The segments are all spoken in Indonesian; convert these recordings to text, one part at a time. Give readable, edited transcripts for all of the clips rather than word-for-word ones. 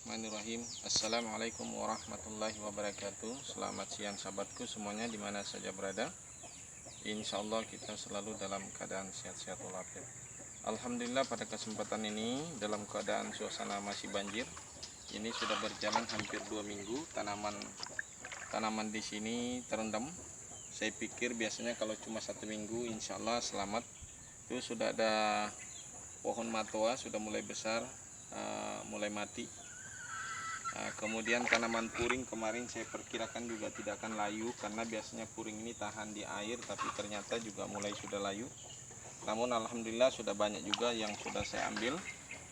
Bismillahirrahmanirrahim. Assalamualaikum warahmatullahi wabarakatuh. Selamat siang sahabatku semuanya dimana saja berada. Insya Allah kita selalu dalam keadaan sehat-sehat walafiat. Alhamdulillah pada kesempatan ini dalam keadaan suasana masih banjir. Ini sudah berjalan hampir 2 minggu. Tanaman di sini terendam. Saya pikir biasanya kalau cuma 1 minggu insya Allah selamat. Itu sudah ada pohon matoa sudah mulai besar, mulai mati. Kemudian tanaman puring kemarin saya perkirakan juga tidak akan layu karena biasanya puring ini tahan di air, tapi ternyata juga mulai sudah layu. Namun alhamdulillah sudah banyak juga yang sudah saya ambil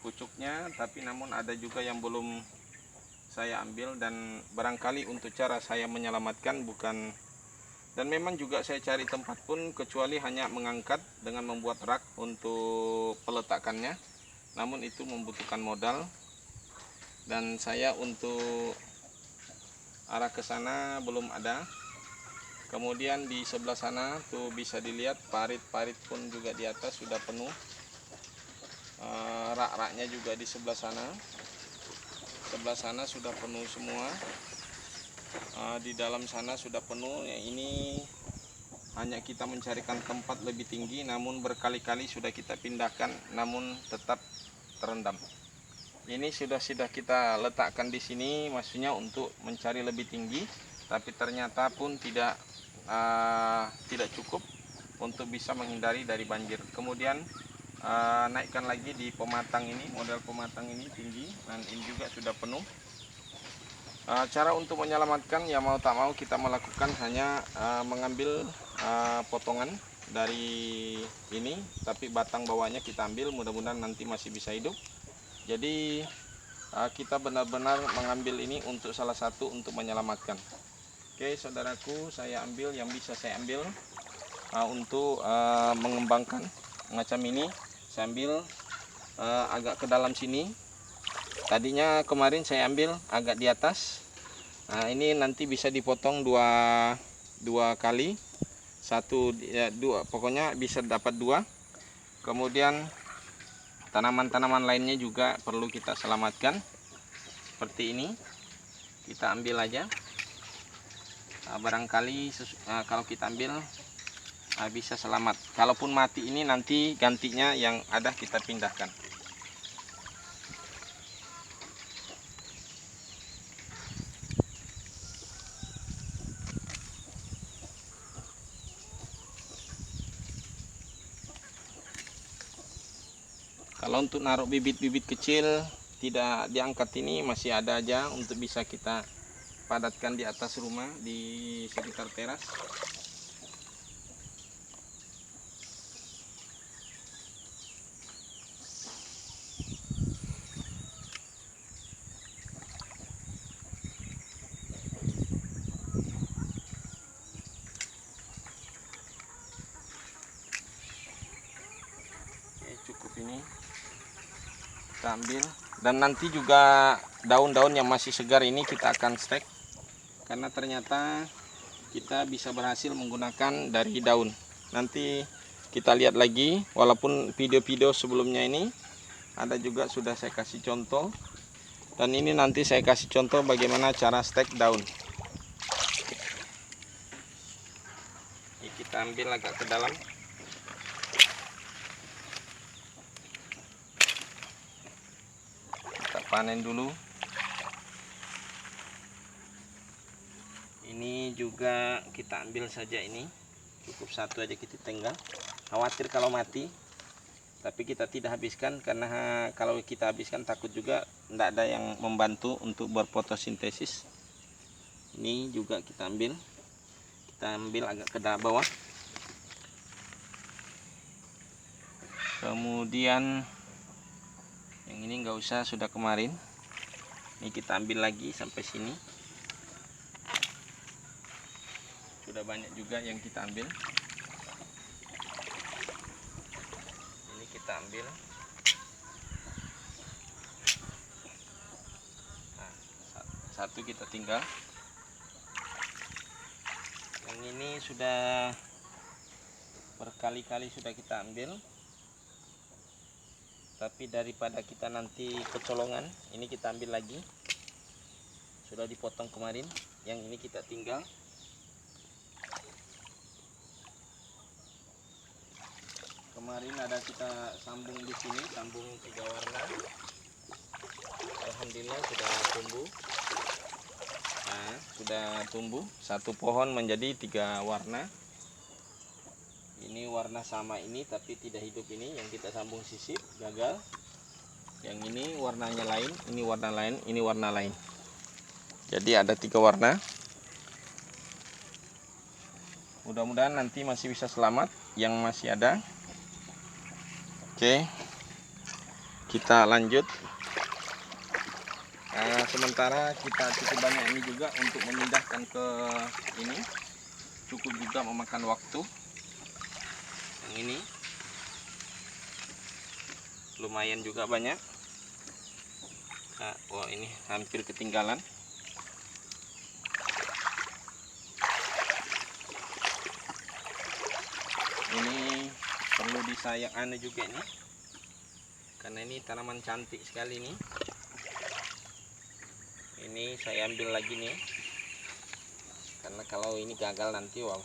pucuknya, tapi namun ada juga yang belum saya ambil. Dan barangkali untuk cara saya menyelamatkan bukan, dan memang juga saya cari tempat pun kecuali hanya mengangkat dengan membuat rak untuk peletakannya, namun itu membutuhkan modal. Dan saya untuk arah ke sana belum ada. Kemudian di sebelah sana tuh bisa dilihat parit-parit pun juga di atas sudah penuh. Rak-raknya juga di sebelah sana. Sebelah sana sudah penuh semua. Di dalam sana sudah penuh. Ya, ini hanya kita mencarikan tempat lebih tinggi, namun berkali-kali sudah kita pindahkan, namun tetap terendam. Ini sudah kita letakkan di sini, maksudnya untuk mencari lebih tinggi, tapi ternyata pun tidak cukup untuk bisa menghindari dari banjir. Kemudian naikkan lagi di pematang ini, model pematang ini tinggi, dan ini juga sudah penuh. Cara untuk menyelamatkan ya mau tak mau kita melakukan hanya mengambil potongan dari ini, tapi batang bawahnya kita ambil, mudah-mudahan nanti masih bisa hidup. Jadi kita benar-benar mengambil ini untuk salah satu untuk menyelamatkan. Oke saudaraku, saya ambil yang bisa saya ambil untuk mengembangkan macam ini. Saya ambil agak ke dalam sini. Tadinya kemarin saya ambil agak di atas. Ini nanti bisa dipotong dua kali, dua, pokoknya bisa dapat dua. Kemudian tanaman-tanaman lainnya juga perlu kita selamatkan. Seperti ini, kita ambil aja. Barangkali kalau kita ambil bisa selamat. Kalaupun mati ini nanti gantinya yang ada kita pindahkan. Kalau untuk naruh bibit-bibit kecil tidak diangkat ini masih ada aja untuk bisa kita padatkan di atas rumah di sekitar teras. Oke, cukup ini kita ambil. Dan nanti juga daun-daun yang masih segar ini kita akan stek, karena ternyata kita bisa berhasil menggunakan dari daun. Nanti kita lihat lagi, walaupun video-video sebelumnya ini ada juga sudah saya kasih contoh, dan ini nanti saya kasih contoh bagaimana cara stek daun. Ini kita ambil agak ke dalam. Kita panen dulu. Ini juga kita ambil saja, ini cukup satu aja kita tinggal. Khawatir kalau mati, tapi kita tidak habiskan, karena kalau kita habiskan takut juga tidak ada yang membantu untuk berfotosintesis. Ini juga kita ambil agak ke bawah. Kemudian yang ini nggak usah, sudah kemarin. Ini kita ambil lagi sampai sini. Sudah banyak juga yang kita ambil. Ini kita ambil. Nah, satu kita tinggal. Yang ini sudah berkali-kali sudah kita ambil. Tapi daripada kita nanti kecolongan, ini kita ambil lagi. Sudah dipotong kemarin, yang ini kita tinggal. Kemarin ada kita sambung di sini, sambung 3 warna. Alhamdulillah sudah tumbuh. Nah, sudah tumbuh satu pohon menjadi 3 warna. Ini warna sama ini tapi tidak hidup, ini yang kita sambung sisip gagal. Yang ini warnanya lain, ini warna lain, ini warna lain. Jadi ada 3 warna. Mudah-mudahan nanti masih bisa selamat yang masih ada. Oke, kita lanjut. Sementara kita cukup banyak ini juga untuk memindahkan ke ini, cukup juga memakan waktu. Yang ini lumayan juga banyak. Nah, oh ini hampir ketinggalan. Ini perlu disayang juga ini, karena ini tanaman cantik sekali nih. Ini saya ambil lagi nih, karena kalau ini gagal nanti wow.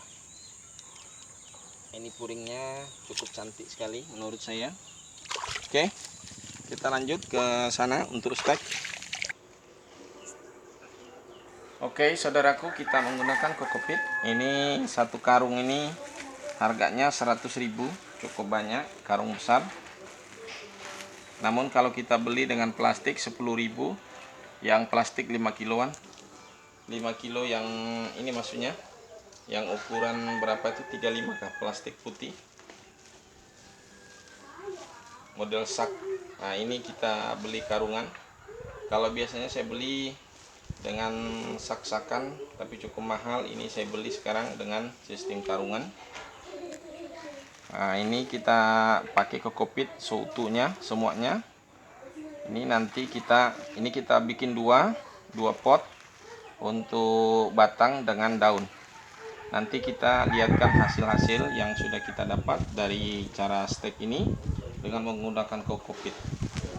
Ini puringnya cukup cantik sekali menurut saya. Oke, kita lanjut ke sana untuk stek. Oke saudaraku, kita menggunakan kokopit. Ini satu karung ini harganya 100.000, cukup banyak, karung besar. Namun kalau kita beli dengan plastik 10.000, yang plastik 5 kiloan. 5 kilo yang ini maksudnya, yang ukuran berapa itu, 35 kah, plastik putih model sak. Nah ini kita beli karungan. Kalau biasanya saya beli dengan sak-sakan tapi cukup mahal, ini saya beli sekarang dengan sistem karungan. Nah ini kita pakai kokopit seutuhnya semuanya. Ini nanti kita bikin dua pot untuk batang dengan daun. Nanti kita lihatkan hasil-hasil yang sudah kita dapat dari cara stek ini dengan menggunakan kokopit.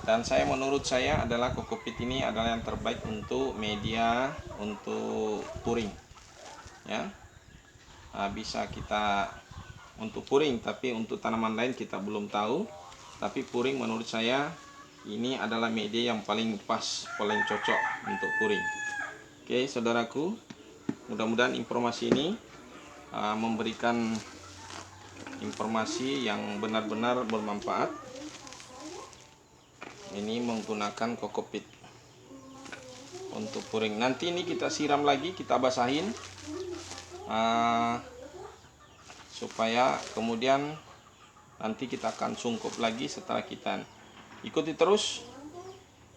Dan menurut saya adalah kokopit ini adalah yang terbaik untuk media untuk puring. Ya, nah, bisa kita untuk puring, tapi untuk tanaman lain kita belum tahu. Tapi puring menurut saya ini adalah media yang paling pas, paling cocok untuk puring. Oke, saudaraku, mudah-mudahan informasi ini memberikan informasi yang benar-benar bermanfaat. Ini menggunakan kokopit untuk puring. Nanti ini kita siram lagi, kita basahin supaya kemudian nanti kita akan sungkup lagi setelah kita ikuti terus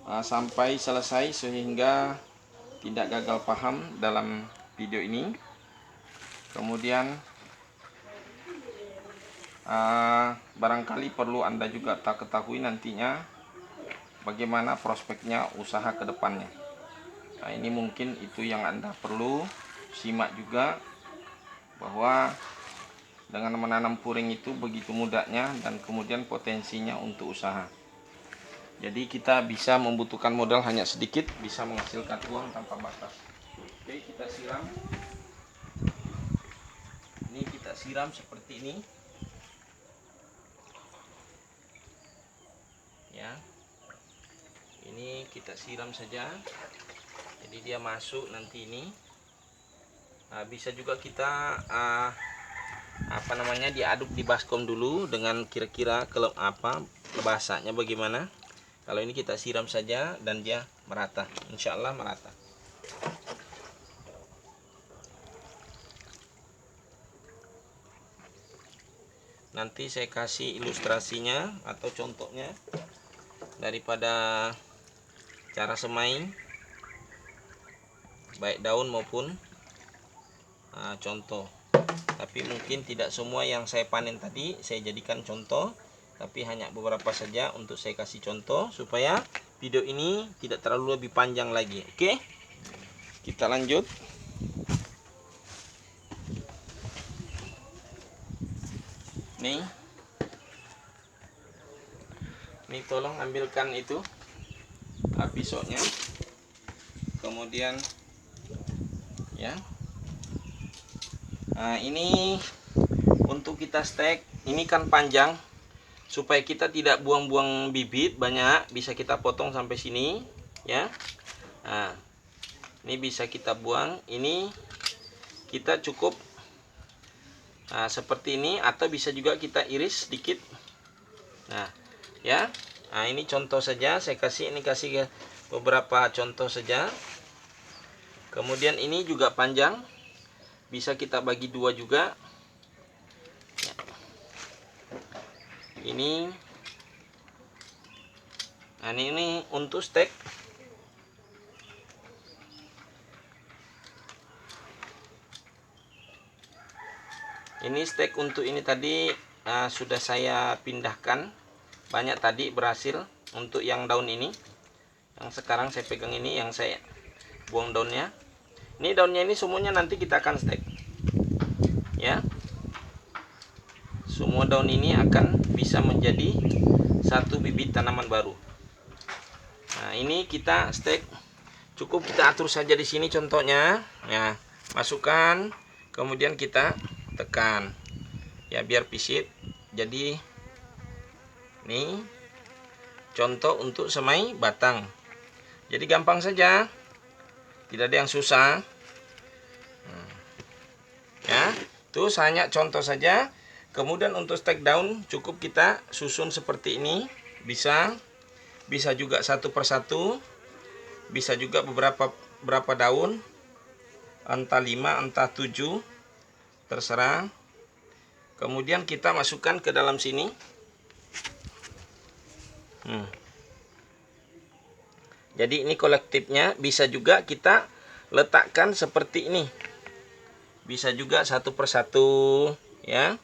sampai selesai, sehingga tidak gagal paham dalam video ini. Kemudian barangkali perlu Anda juga tak ketahui nantinya bagaimana prospeknya usaha ke depannya. Nah, ini mungkin itu yang Anda perlu simak juga, bahwa dengan menanam puring itu begitu mudahnya dan kemudian potensinya untuk usaha. Jadi kita bisa membutuhkan modal hanya sedikit, bisa menghasilkan uang tanpa batas. Oke, kita siram. Ini kita siram seperti ini. Ya. Ini kita siram saja. Jadi dia masuk nanti ini. Nah, bisa juga kita diaduk di baskom dulu dengan kira-kira basahnya bagaimana. Kalau ini kita siram saja dan dia merata, insya Allah merata. Nanti saya kasih ilustrasinya atau contohnya daripada cara semai, baik daun maupun contoh. Tapi mungkin tidak semua yang saya panen tadi saya jadikan contoh, tapi hanya beberapa saja untuk saya kasih contoh supaya video ini tidak terlalu lebih panjang lagi. Oke, kita lanjut. Nih, Ini tolong ambilkan itu pisaunya. Kemudian ya. Nah, ini untuk kita stek, ini kan panjang. Supaya kita tidak buang-buang bibit banyak, bisa kita potong sampai sini, ya. Nah, ini bisa kita buang. Ini kita cukup seperti ini, atau bisa juga kita iris sedikit. Nah, ya. Nah, ini contoh saja. Saya kasih beberapa contoh saja. Kemudian ini juga panjang, bisa kita bagi dua juga. Ya. Ini untuk stek. Ini stek untuk ini tadi sudah saya pindahkan. Banyak tadi berhasil untuk yang daun ini. Yang sekarang saya pegang ini, yang saya buang daunnya. Ini daunnya ini semuanya nanti kita akan stek. Ya. Semua daun ini akan bisa menjadi satu bibit tanaman baru. Nah, ini kita stek. Cukup kita atur saja di sini contohnya. Ya, masukkan, kemudian kita tekan. Ya, biar pisit. Jadi ini contoh untuk semai batang. Jadi gampang saja. Tidak ada yang susah. Ya, itu hanya contoh saja. Kemudian untuk stek daun cukup kita susun seperti ini. Bisa juga satu persatu. Bisa juga berapa daun. Entah 5, entah 7. Terserah. Kemudian kita masukkan ke dalam sini. Jadi ini kolektifnya, bisa juga kita letakkan seperti ini. Bisa juga satu persatu, ya.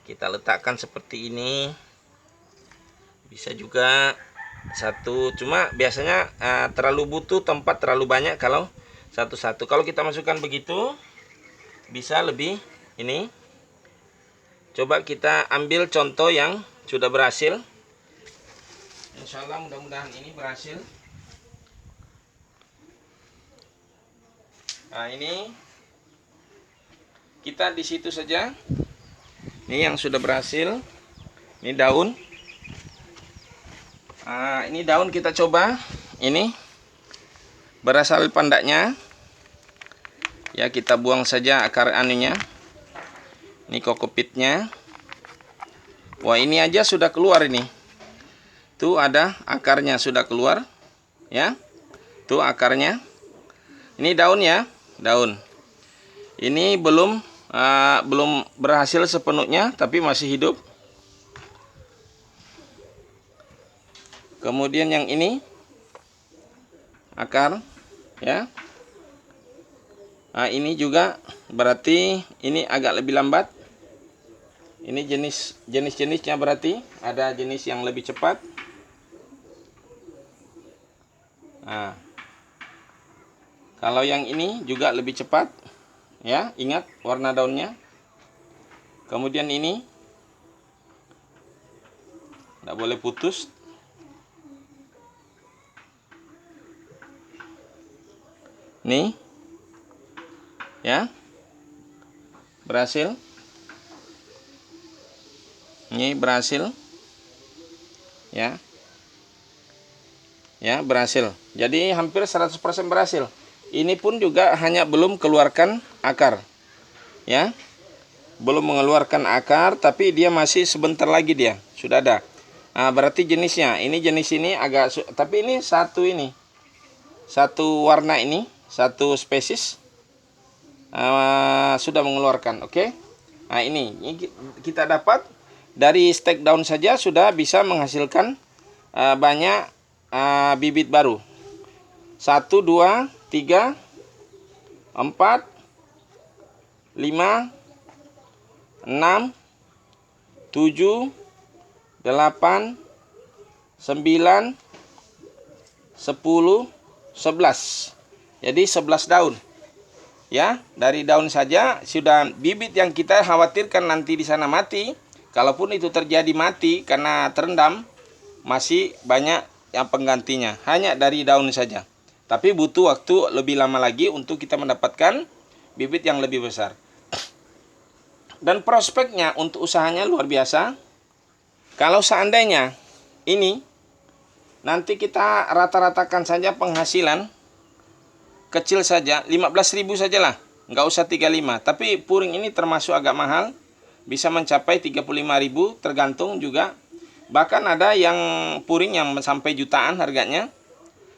Kita letakkan seperti ini. Bisa juga satu, cuma biasanya terlalu butuh tempat terlalu banyak kalau satu-satu. Kalau kita masukkan begitu, bisa lebih ini. Coba kita ambil contoh yang sudah berhasil. Insya Allah mudah-mudahan ini berhasil. Nah, ini kita di situ saja. Ini yang sudah berhasil. Ini daun. Nah, ini daun kita coba. Ini berasal pandaknya. Ya, kita buang saja akar anunya. Ini kokopitnya. Wah, ini aja sudah keluar ini. Tuh ada akarnya sudah keluar. Ya. Tuh akarnya. Ini daun ya, daun. Ini belum berhasil sepenuhnya, tapi masih hidup. Kemudian yang ini akar, ya. Nah, ini juga berarti ini agak lebih lambat. Ini jenis-jenisnya berarti ada jenis yang lebih cepat. Nah, kalau yang ini juga lebih cepat, ya, ingat warna daunnya. Kemudian ini tidak boleh putus. Nih, ya, berhasil. Ini berhasil, ya, ya, berhasil. Jadi hampir 100% berhasil. Ini pun juga hanya belum keluarkan akar, ya, belum mengeluarkan akar, tapi dia masih sebentar lagi dia sudah ada. Nah, berarti jenisnya, ini jenis ini agak, tapi ini satu warna ini, satu spesies sudah mengeluarkan. Oke. Nah, ini kita dapat dari stek daun saja sudah bisa menghasilkan banyak bibit baru. 1, 2, 3, 4, 5, 6, 7, 8, 9, 10, 11. Jadi 11 daun. Ya, dari daun saja sudah bibit yang kita khawatirkan nanti di sana mati. Kalaupun itu terjadi mati karena terendam, masih banyak yang penggantinya, hanya dari daun saja. Tapi butuh waktu lebih lama lagi untuk kita mendapatkan bibit yang lebih besar. Dan prospeknya untuk usahanya luar biasa. Kalau seandainya ini nanti kita rata-ratakan saja penghasilan kecil saja, 15.000 sajalah, nggak usah 35. Tapi puring ini termasuk agak mahal, bisa mencapai 35.000 tergantung juga. Bahkan ada yang puring yang sampai jutaan harganya.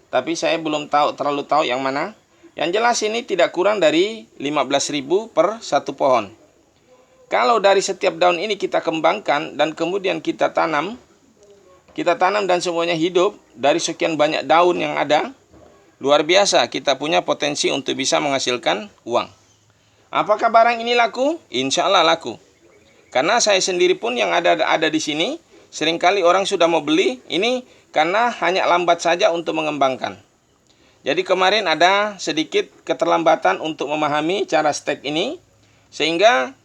Tapi saya belum terlalu tahu yang mana. Yang jelas ini tidak kurang dari 15.000 per satu pohon. Kalau dari setiap daun ini kita kembangkan dan kemudian kita tanam dan semuanya hidup dari sekian banyak daun yang ada, luar biasa kita punya potensi untuk bisa menghasilkan uang. Apakah barang ini laku? Insya Allah laku. Karena saya sendiri pun yang ada di sini, seringkali orang sudah mau beli ini karena hanya lambat saja untuk mengembangkan. Jadi kemarin ada sedikit keterlambatan untuk memahami cara stek ini, sehingga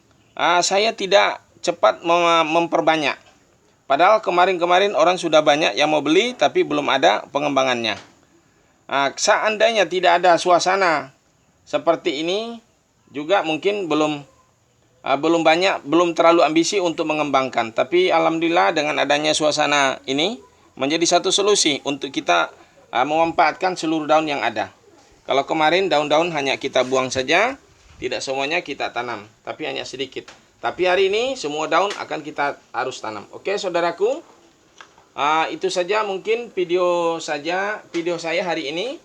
saya tidak cepat memperbanyak. Padahal kemarin orang sudah banyak yang mau beli tapi belum ada pengembangannya. Seandainya tidak ada suasana seperti ini juga mungkin belum terlalu ambisi untuk mengembangkan. Tapi alhamdulillah dengan adanya suasana ini menjadi satu solusi untuk kita memanfaatkan seluruh daun yang ada. Kalau kemarin daun-daun hanya kita buang saja, tidak semuanya kita tanam, tapi hanya sedikit. Tapi hari ini semua daun akan kita harus tanam. Oke saudaraku, itu saja mungkin video saya hari ini.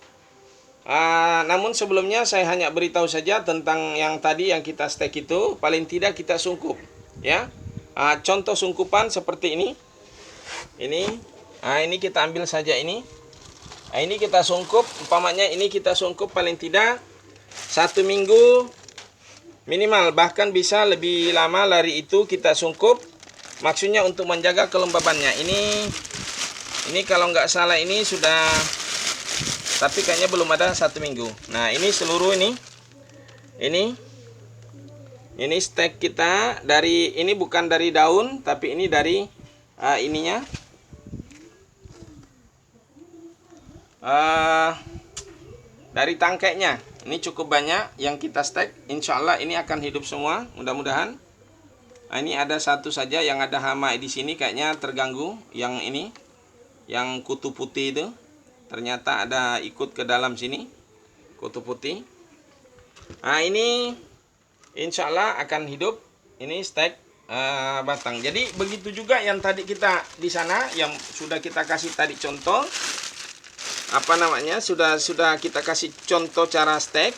Namun sebelumnya saya hanya beritahu saja tentang yang tadi yang kita stek itu, paling tidak kita sungkup, ya. Contoh sungkupan seperti ini. Ini kita ambil saja ini. Ini kita sungkup, umpamanya ini kita sungkup paling tidak 1 minggu minimal, bahkan bisa lebih lama dari itu kita sungkup. Maksudnya untuk menjaga kelembabannya. Ini kalau nggak salah ini sudah, tapi kayaknya belum ada 1 minggu. Nah ini seluruh ini stek kita dari ini, bukan dari daun, tapi ini dari ininya. Dari tangkainya. Ini cukup banyak yang kita stek. Insya Allah ini akan hidup semua, mudah-mudahan. Ini ada satu saja yang ada hama di sini, kayaknya terganggu. Yang ini, yang kutu putih itu, ternyata ada ikut ke dalam sini, kutu putih. Ini insya Allah akan hidup. Ini stek batang. Jadi begitu juga yang tadi kita di sana, yang sudah kita kasih tadi contoh. Sudah kita kasih contoh cara stek,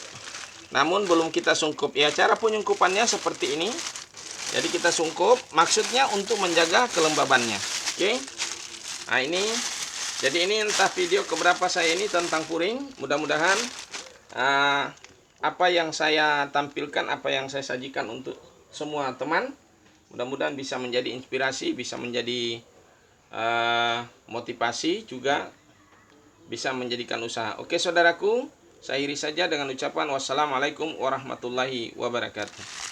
namun belum kita sungkup. Ya, cara penyungkupannya seperti ini. Jadi kita sungkup, maksudnya untuk menjaga kelembabannya. Oke. Ini. Jadi ini entah video keberapa saya ini tentang puring. Mudah-mudahan apa yang saya tampilkan, apa yang saya sajikan untuk semua teman, mudah-mudahan bisa menjadi inspirasi, bisa menjadi motivasi juga, bisa menjadikan usaha. Oke saudaraku, saya akhiri saja dengan ucapan wassalamualaikum warahmatullahi wabarakatuh.